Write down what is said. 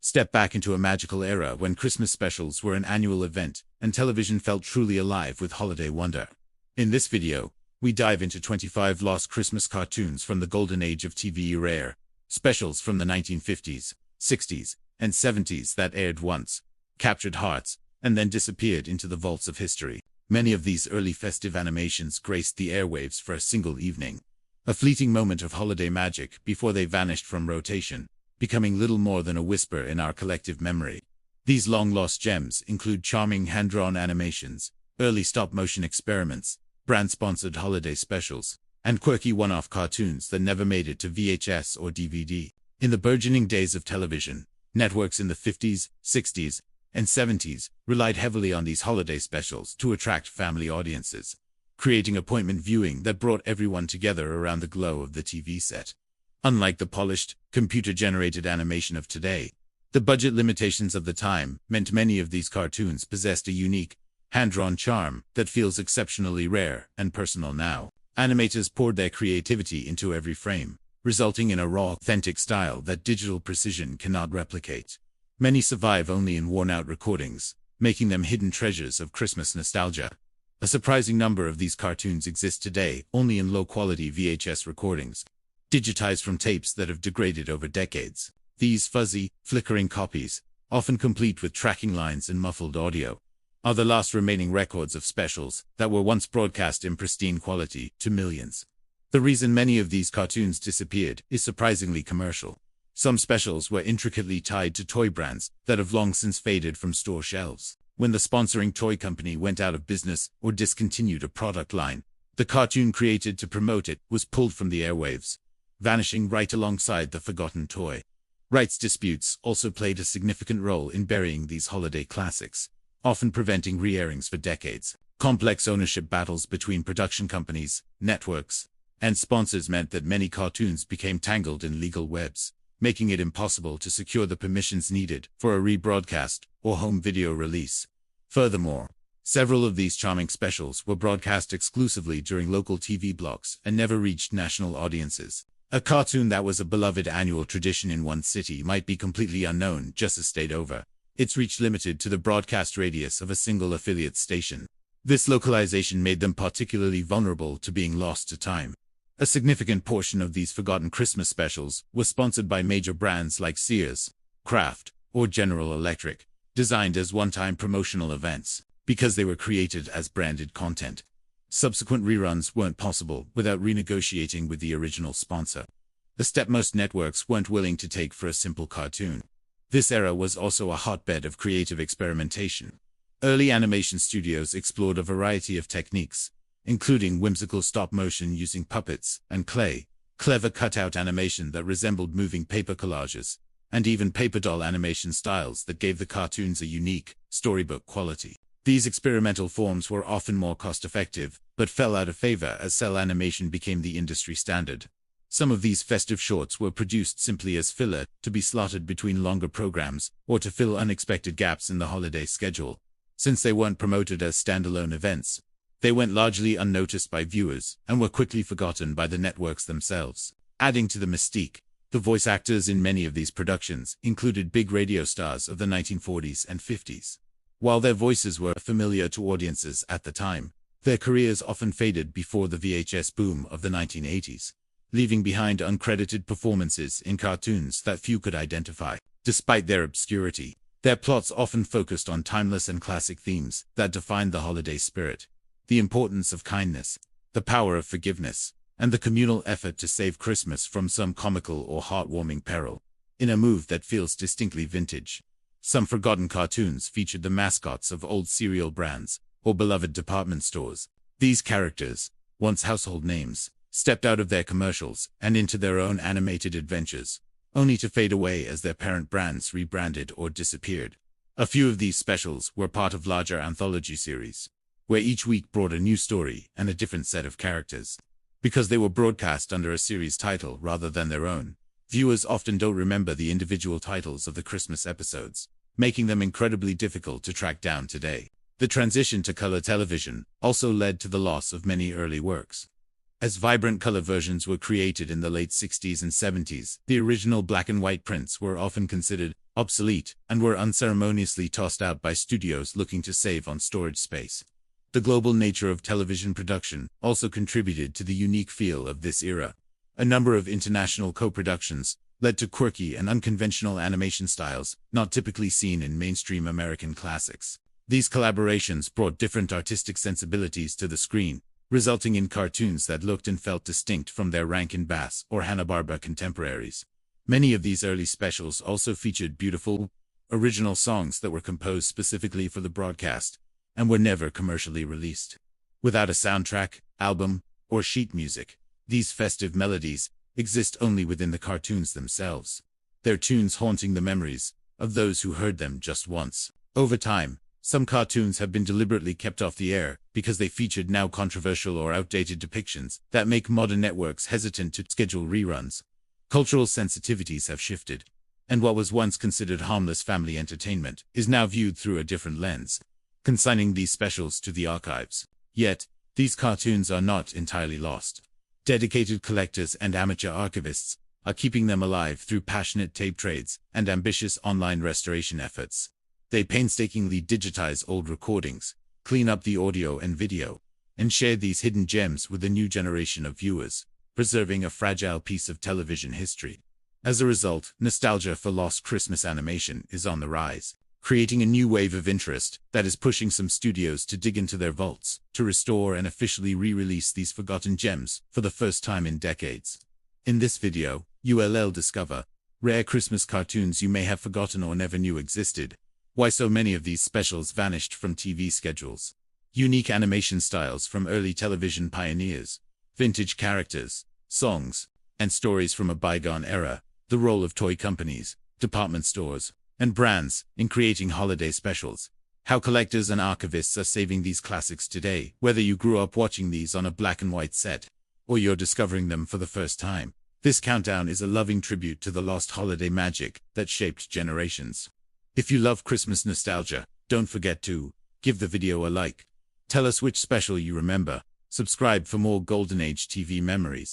Step back into a magical era when Christmas specials were an annual event and television felt truly alive with holiday wonder. In this video, we dive into 25 lost Christmas cartoons from the golden age of TV rare specials from the 1950s, 60s, and 70s that aired once, captured hearts, and then disappeared into the vaults of history. Many of these early festive animations graced the airwaves for a single evening, a fleeting moment of holiday magic before they vanished from rotation, becoming little more than a whisper in our collective memory. These long-lost gems include charming hand-drawn animations, early stop-motion experiments, brand-sponsored holiday specials, and quirky one-off cartoons that never made it to VHS or DVD. In the burgeoning days of television, networks in the 50s, 60s, and 70s relied heavily on these holiday specials to attract family audiences, creating appointment viewing that brought everyone together around the glow of the TV set. Unlike the polished, computer-generated animation of today, the budget limitations of the time meant many of these cartoons possessed a unique, hand-drawn charm that feels exceptionally rare and personal now. Animators poured their creativity into every frame, resulting in a raw, authentic style that digital precision cannot replicate. Many survive only in worn-out recordings, making them hidden treasures of Christmas nostalgia. A surprising number of these cartoons exist today only in low-quality VHS recordings, digitized from tapes that have degraded over decades. These fuzzy, flickering copies, often complete with tracking lines and muffled audio, are the last remaining records of specials that were once broadcast in pristine quality to millions. The reason many of these cartoons disappeared is surprisingly commercial. Some specials were intricately tied to toy brands that have long since faded from store shelves. When the sponsoring toy company went out of business or discontinued a product line, the cartoon created to promote it was pulled from the airwaves, vanishing right alongside the forgotten toy. Rights disputes also played a significant role in burying these holiday classics, often preventing re-airings for decades. Complex ownership battles between production companies, networks, and sponsors meant that many cartoons became tangled in legal webs, making it impossible to secure the permissions needed for a rebroadcast or home video release. Furthermore, several of these charming specials were broadcast exclusively during local TV blocks and never reached national audiences. A cartoon that was a beloved annual tradition in one city might be completely unknown just a state over, its reach limited to the broadcast radius of a single affiliate station. This localization made them particularly vulnerable to being lost to time. A significant portion of these forgotten Christmas specials was sponsored by major brands like Sears, Kraft, or General Electric, designed as one-time promotional events. Because they were created as branded content, subsequent reruns weren't possible without renegotiating with the original sponsor, a step most networks weren't willing to take for a simple cartoon. This era was also a hotbed of creative experimentation. Early animation studios explored a variety of techniques, including whimsical stop-motion using puppets and clay, clever cutout animation that resembled moving paper collages, and even paper doll animation styles that gave the cartoons a unique, storybook quality. These experimental forms were often more cost-effective, but fell out of favor as cel animation became the industry standard. Some of these festive shorts were produced simply as filler, to be slotted between longer programs, or to fill unexpected gaps in the holiday schedule. Since they weren't promoted as standalone events, they went largely unnoticed by viewers and were quickly forgotten by the networks themselves. Adding to the mystique, the voice actors in many of these productions included big radio stars of the 1940s and 50s. While their voices were familiar to audiences at the time, their careers often faded before the VHS boom of the 1980s, leaving behind uncredited performances in cartoons that few could identify. Despite their obscurity, their plots often focused on timeless and classic themes that defined the holiday spirit: the importance of kindness, the power of forgiveness, and the communal effort to save Christmas from some comical or heartwarming peril. In a move that feels distinctly vintage, some forgotten cartoons featured the mascots of old cereal brands or beloved department stores. These characters, once household names, stepped out of their commercials and into their own animated adventures, only to fade away as their parent brands rebranded or disappeared. A few of these specials were part of larger anthology series, where each week brought a new story and a different set of characters. Because they were broadcast under a series title rather than their own, viewers often don't remember the individual titles of the Christmas episodes, making them incredibly difficult to track down today. The transition to color television also led to the loss of many early works. As vibrant color versions were created in the late 60s and 70s, the original black and white prints were often considered obsolete and were unceremoniously tossed out by studios looking to save on storage space. The global nature of television production also contributed to the unique feel of this era. A number of international co-productions led to quirky and unconventional animation styles not typically seen in mainstream American classics. These collaborations brought different artistic sensibilities to the screen, resulting in cartoons that looked and felt distinct from their Rankin-Bass or Hanna-Barbera contemporaries. Many of these early specials also featured beautiful, original songs that were composed specifically for the broadcast and were never commercially released. Without a soundtrack, album, or sheet music, these festive melodies exist only within the cartoons themselves, their tunes haunting the memories of those who heard them just once. Over time, some cartoons have been deliberately kept off the air because they featured now controversial or outdated depictions that make modern networks hesitant to schedule reruns. Cultural sensitivities have shifted, and what was once considered harmless family entertainment is now viewed through a different lens, consigning these specials to the archives. Yet, these cartoons are not entirely lost. Dedicated collectors and amateur archivists are keeping them alive through passionate tape trades and ambitious online restoration efforts. They painstakingly digitize old recordings, clean up the audio and video, and share these hidden gems with a new generation of viewers, preserving a fragile piece of television history. As a result, nostalgia for lost Christmas animation is on the rise, creating a new wave of interest that is pushing some studios to dig into their vaults to restore and officially re-release these forgotten gems for the first time in decades. In this video, you'll discover rare Christmas cartoons you may have forgotten or never knew existed, why so many of these specials vanished from TV schedules, unique animation styles from early television pioneers, vintage characters, songs, and stories from a bygone era, the role of toy companies, department stores, and brands in creating holiday specials, how collectors and archivists are saving these classics today, whether you grew up watching these on a black and white set, or you're discovering them for the first time. This countdown is a loving tribute to the lost holiday magic that shaped generations. If you love Christmas nostalgia, don't forget to give the video a like. Tell us which special you remember. Subscribe for more Golden Age TV memories.